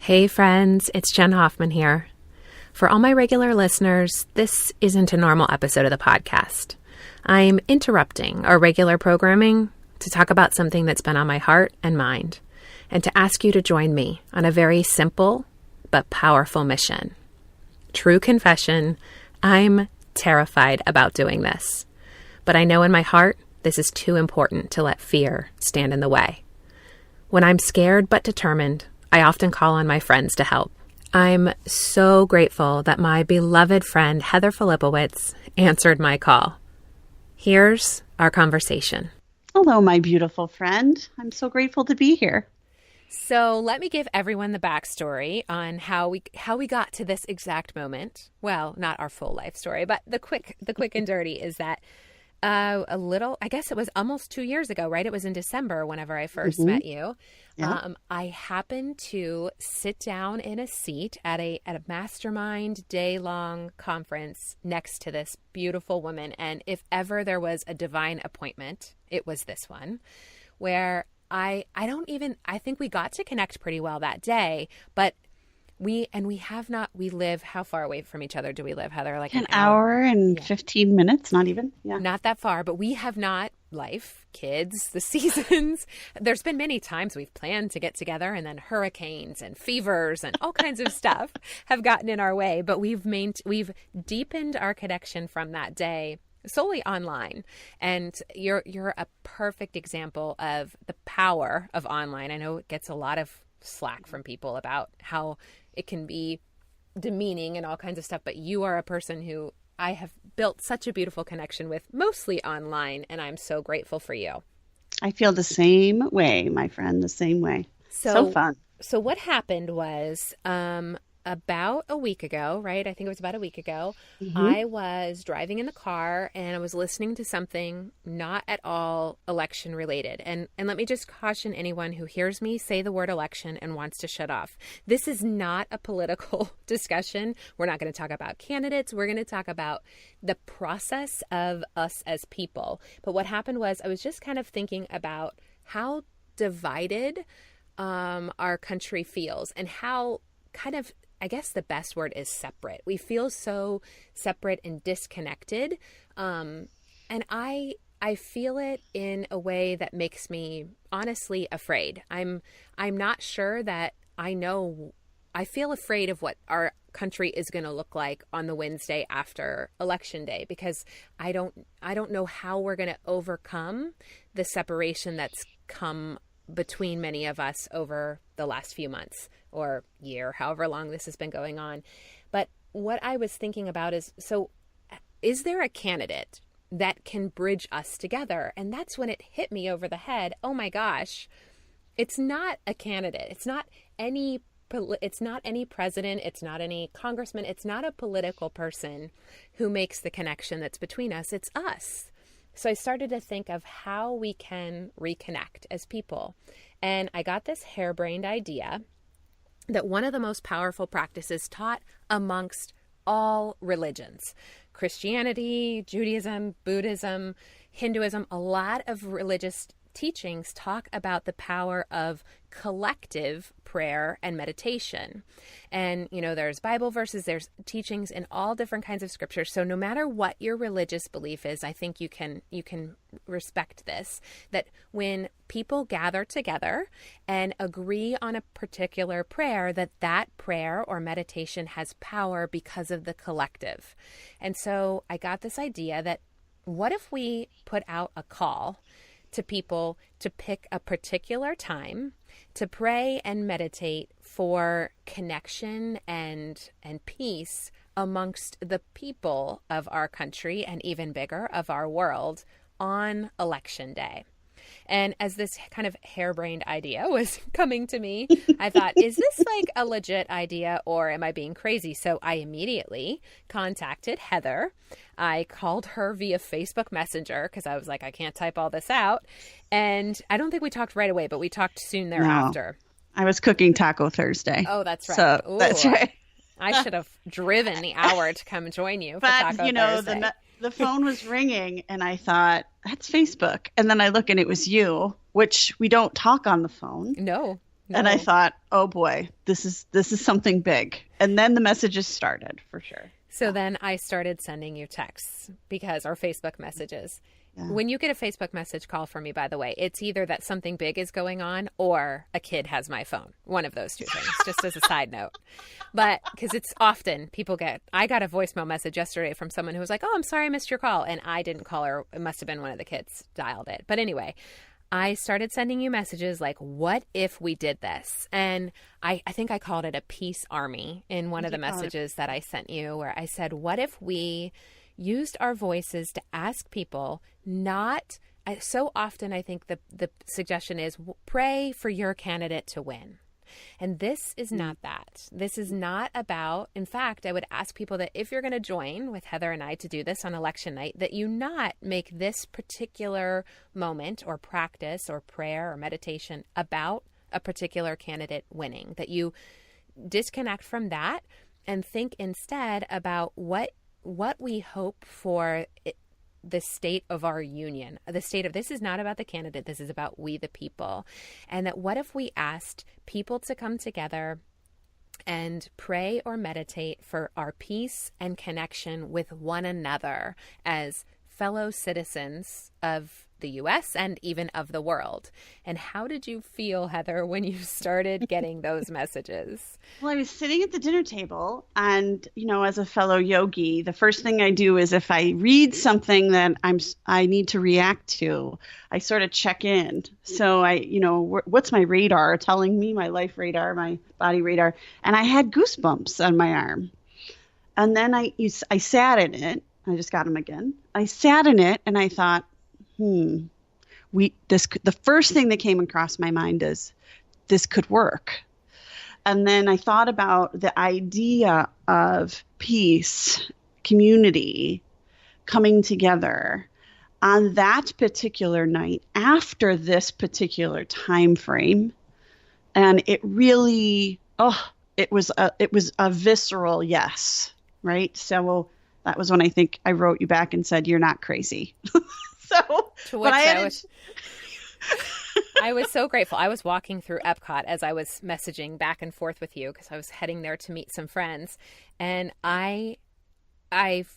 Hey friends, it's Jen Hoffman here. For all my regular listeners, this isn't a normal episode of the podcast. I'm interrupting our regular programming to talk about something that's been on my heart and mind, and to ask you to join me on a very simple but powerful mission. True confession, I'm terrified about doing this, but I know in my heart this is too important to let fear stand in the way. When I'm scared but determined, I often call on my friends to help. I'm so grateful that my beloved friend Heather Filipowicz answered my call. Here's our conversation. Hello, my beautiful friend. I'm so grateful to be here. So let me give everyone the backstory on how we got to this exact moment. Well, not our full life story, but the quick and dirty is that I guess it was almost 2 years ago, right? It was in December whenever I first met you. Yeah. I happened to sit down in a seat at a mastermind day-long conference next to this beautiful woman. And if ever there was a divine appointment, it was this one, where I think we got to connect pretty well that day, but we live, how far away from each other do we live, Heather? Like an hour and 15 minutes, not even. Yeah. Not that far, but we have not, life, kids, the seasons. There's been many times we've planned to get together, and then hurricanes and fevers and all kinds of stuff have gotten in our way, but we've deepened our connection from that day solely online. And you're a perfect example of the power of online. I know it gets a lot of slack from people about how it can be demeaning and all kinds of stuff, but you are a person who I have built such a beautiful connection with, mostly online, and I'm so grateful for you. I feel the same way, my friend, the same way. So fun. So what happened was about a week ago, right? I think it was about a week ago. I was driving in the car and I was listening to something not at all election related. And let me just caution anyone who hears me say the word election and wants to shut off. This is not a political discussion. We're not going to talk about candidates. We're going to talk about the process of us as people. But what happened was I was just kind of thinking about how divided our country feels, and how kind of, I guess the best word is separate. We feel so separate and disconnected. And I feel it in a way that makes me honestly afraid. I'm not sure that I feel afraid of what our country is going to look like on the Wednesday after Election Day, because I don't know how we're going to overcome the separation that's come between many of us over the last few months or year, however long this has been going on. But what I was thinking about is there a candidate that can bridge us together? And that's when it hit me over the head. Oh my gosh, it's not a candidate. It's not any president. It's not any congressman. It's not a political person who makes the connection that's between us. It's us. So I started to think of how we can reconnect as people. And I got this harebrained idea that one of the most powerful practices taught amongst all religions, Christianity, Judaism, Buddhism, Hinduism, a lot of religious teachings talk about the power of collective prayer and meditation. And, there's Bible verses, there's teachings in all different kinds of scriptures. So no matter what your religious belief is, I think you can respect this, that when people gather together and agree on a particular prayer, that prayer or meditation has power because of the collective. And so I got this idea that what if we put out a call to people to pick a particular time to pray and meditate for connection and peace amongst the people of our country, and even bigger, of our world, on Election Day. And as this kind of harebrained idea was coming to me, I thought, is this like a legit idea, or am I being crazy? So I immediately contacted Heather. I called her via Facebook Messenger because I was like, I can't type all this out. And I don't think we talked right away, but we talked soon thereafter. No, I was cooking Taco Thursday. Oh, that's right. So that's right. I should have driven the hour to come join you for Taco Thursday. The phone was ringing and I thought, that's Facebook. And then I look and it was you, which we don't talk on the phone. No. And I No. thought, oh boy, this is something big. And then the messages started for sure. So then I started sending you texts because our Facebook messages. Yeah. When you get a Facebook message call from me, by the way, it's either that something big is going on or a kid has my phone. One of those two things, just as a side note. But because it's often I got a voicemail message yesterday from someone who was like, oh, I'm sorry I missed your call. And I didn't call her. It must have been one of the kids dialed it. But anyway, I started sending you messages like, what if we did this? And I think I called it a peace army in one of the messages that I sent you, where I said, what if we used our voices to ask people so often I think the suggestion is pray for your candidate to win. And this is not that. This is not about, in fact, I would ask people that if you're going to join with Heather and I to do this on election night, that you not make this particular moment or practice or prayer or meditation about a particular candidate winning, that you disconnect from that and think instead about what we hope for the state of our union, this is not about the candidate, this is about we the people. And that what if we asked people to come together and pray or meditate for our peace and connection with one another as fellow citizens of the U.S. and even of the world. And how did you feel, Heather, when you started getting those messages? Well, I was sitting at the dinner table and, as a fellow yogi, the first thing I do is if I read something that I need to react to, I sort of check in. So what's my radar telling me, my life radar, my body radar? And I had goosebumps on my arm. And then I sat in it. I just got them again. I sat in it and I thought, the first thing that came across my mind is this could work. And then I thought about the idea of peace, community, coming together on that particular night after this particular time frame. And it really, it was a visceral yes, right? So that was when I think I wrote you back and said, you're not crazy. I was so grateful. I was walking through Epcot as I was messaging back and forth with you because I was heading there to meet some friends. And I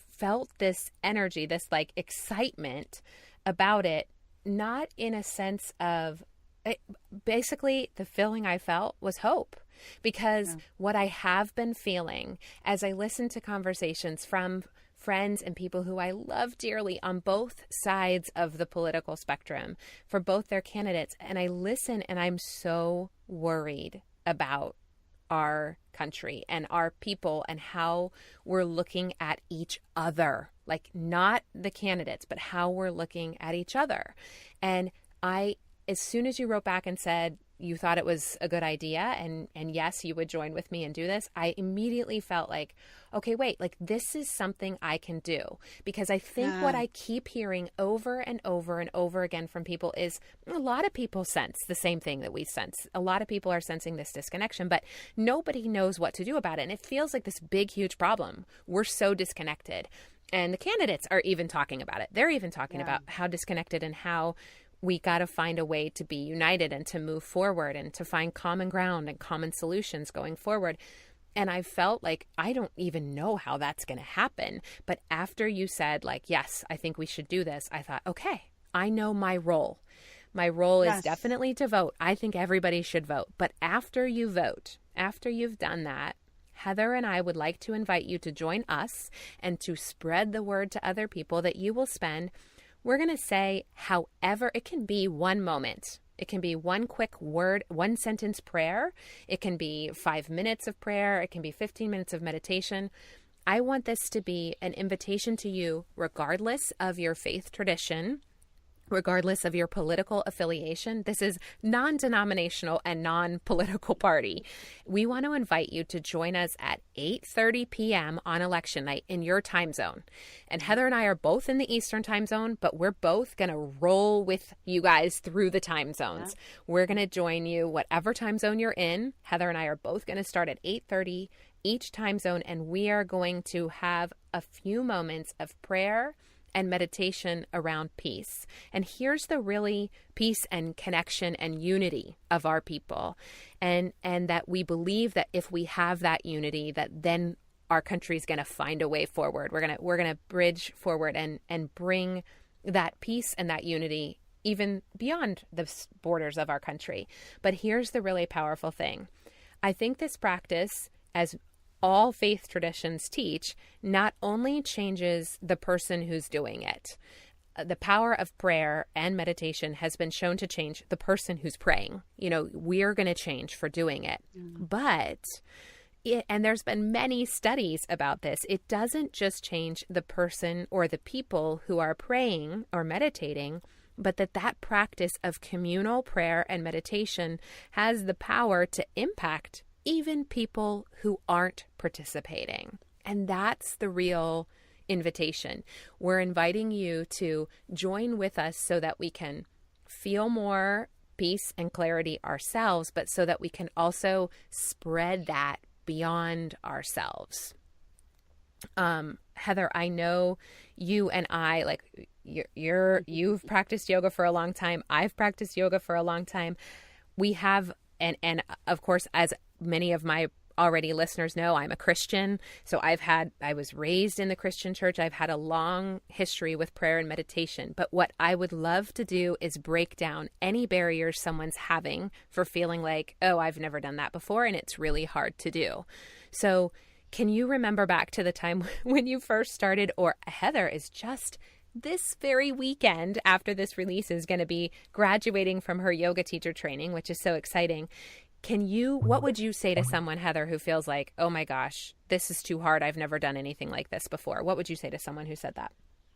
felt this energy, this like excitement about it, not in a sense of basically the feeling I felt was hope. Because what I have been feeling as I listen to conversations from friends and people who I love dearly on both sides of the political spectrum for both their candidates, and I listen and I'm so worried about our country and our people and how we're looking at each other, like not the candidates, but how we're looking at each other. And as soon as you wrote back and said you thought it was a good idea and yes, you would join with me and do this, I immediately felt like, okay, wait, like this is something I can do. Because I think what I keep hearing over and over and over again from people is a lot of people sense the same thing that we sense. A lot of people are sensing this disconnection, but nobody knows what to do about it. And it feels like this big, huge problem. We're so disconnected. And the candidates are even talking about it. They're even talking about how disconnected and how we got to find a way to be united and to move forward and to find common ground and common solutions going forward. And I felt like I don't even know how that's going to happen. But after you said like, yes, I think we should do this, I thought, okay, I know my role. My role is definitely to vote. I think everybody should vote. But after you vote, after you've done that, Heather and I would like to invite you to join us and to spread the word to other people that you will spend. We're going to say, however, it can be one moment. It can be one quick word, one sentence prayer. It can be 5 minutes of prayer. It can be 15 minutes of meditation. I want this to be an invitation to you, regardless of your faith tradition, regardless of your political affiliation. This is non-denominational and non-political party. We want to invite you to join us at 8:30 p.m. on election night in your time zone. And Heather and I are both in the Eastern time zone, but we're both going to roll with you guys through the time zones. We're going to join you whatever time zone you're in. Heather and I are both going to start at 8:30 each time zone, and we are going to have a few moments of prayer and meditation around peace. And here's the really peace and connection and unity of our people. And that we believe that if we have that unity, that then our country's going to find a way forward. We're going to bridge forward and bring that peace and that unity even beyond the borders of our country. But here's the really powerful thing. I think this practice, as all faith traditions teach, not only changes the person who's doing it. The power of prayer and meditation has been shown to change the person who's praying. We're going to change for doing it. But and there's been many studies about this. It doesn't just change the person or the people who are praying or meditating, but that practice of communal prayer and meditation has the power to impact even people who aren't participating. And that's the real invitation. We're inviting you to join with us so that we can feel more peace and clarity ourselves, but so that we can also spread that beyond ourselves. Heather, I know you and I, like you've practiced yoga for a long time. I've practiced yoga for a long time. We have, and of course, as many of my already listeners know, I'm a Christian. So I was raised in the Christian church. I've had a long history with prayer and meditation. But what I would love to do is break down any barriers someone's having for feeling like, oh, I've never done that before, and it's really hard to do. So can you remember back to the time when you first started? Or Heather is just this very weekend after this release is going to be graduating from her yoga teacher training, which is so exciting. What would you say to someone, Heather, who feels like, oh my gosh, this is too hard. I've never done anything like this before. What would you say to someone who said that?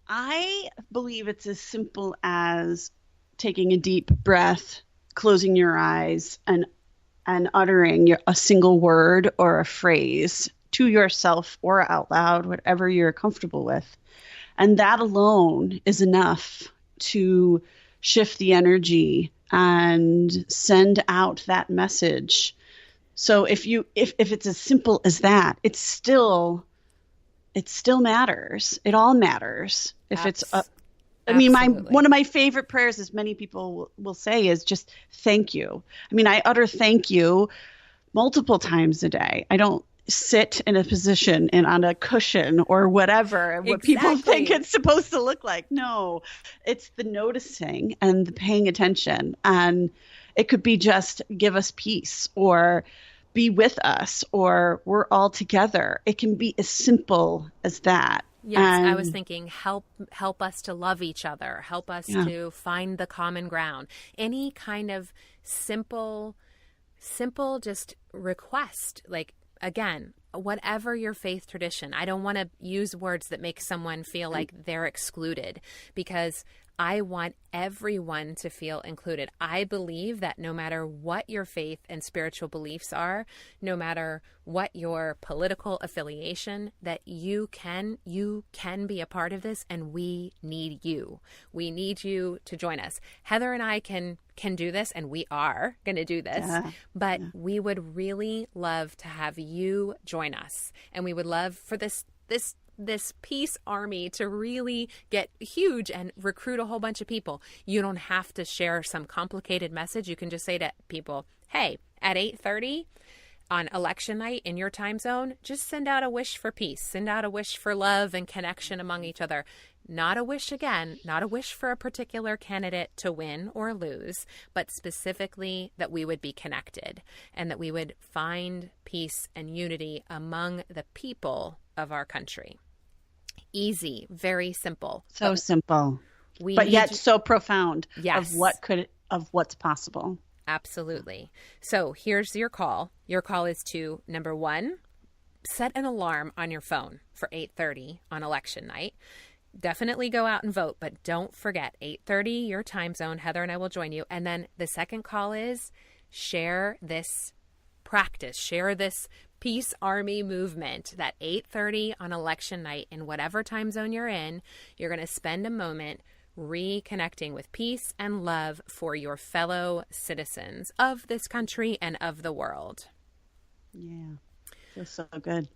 I believe it's as simple as taking a deep breath, closing your eyes, and uttering a single word or a phrase to yourself or out loud, whatever you're comfortable with. And that alone is enough to shift the energy and send out that message. So if it's as simple as that, it still matters. It all matters. If one of my favorite prayers, as many people will say, is just thank you. I mean, I utter thank you multiple times a day. I don't sit in a position and on a cushion or whatever, what people think it's supposed to look like. No, it's the noticing and the paying attention. And it could be just give us peace or be with us or we're all together. It can be as simple as that. Yes, I was thinking help us to love each other, help us to find the common ground. Any kind of simple just request, like, again, whatever your faith tradition. I don't want to use words that make someone feel like they're excluded, because I want everyone to feel included. I believe that no matter what your faith and spiritual beliefs are, no matter what your political affiliation, that you can be a part of this, and we need you. We need you to join us. Heather and I can do this, and we are going to do this, but we would really love to have you join us. And we would love for this peace army to really get huge and recruit a whole bunch of people. You don't have to share some complicated message. You can just say to people, hey, at 8:30 on election night in your time zone, just send out a wish for peace, send out a wish for love and connection among each other. Not a wish for a particular candidate to win or lose, but specifically that we would be connected and that we would find peace and unity among the people of our country. Easy, very simple. So simple, but yet so profound. Yes. Of what's possible. Absolutely. So here's your call. Your call is to, number one, set an alarm on your phone for 8:30 on election night. Definitely go out and vote, but don't forget 8:30 your time zone. Heather and I will join you. And then the second call is share this practice, share this peace army movement, that 8:30 on election night in whatever time zone you're in, you're going to spend a moment reconnecting with peace and love for your fellow citizens of this country and of the world. Yeah, feels so good.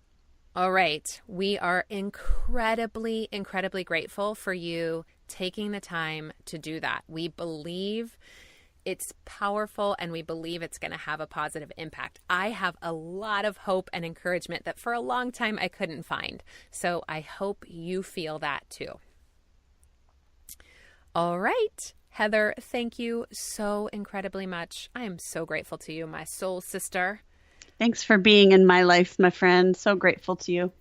All right. We are incredibly, incredibly grateful for you taking the time to do that. We believe it's powerful and we believe it's going to have a positive impact. I have a lot of hope and encouragement that for a long time I couldn't find. So I hope you feel that too. All right. Heather, thank you so incredibly much. I am so grateful to you, my soul sister. Thanks for being in my life, my friend. So grateful to you.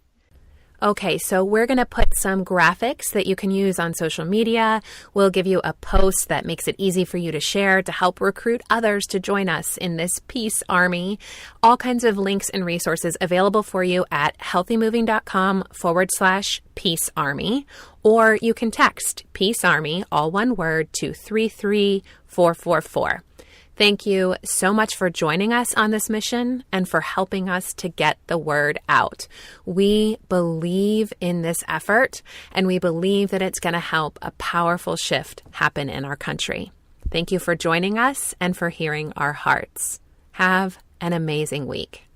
Okay, so we're going to put some graphics that you can use on social media. We'll give you a post that makes it easy for you to share to help recruit others to join us in this peace army. All kinds of links and resources available for you at healthymoving.com/peace army, or you can text Peace Army, all one word, to 33444. Thank you so much for joining us on this mission and for helping us to get the word out. We believe in this effort, and we believe that it's going to help a powerful shift happen in our country. Thank you for joining us and for hearing our hearts. Have an amazing week.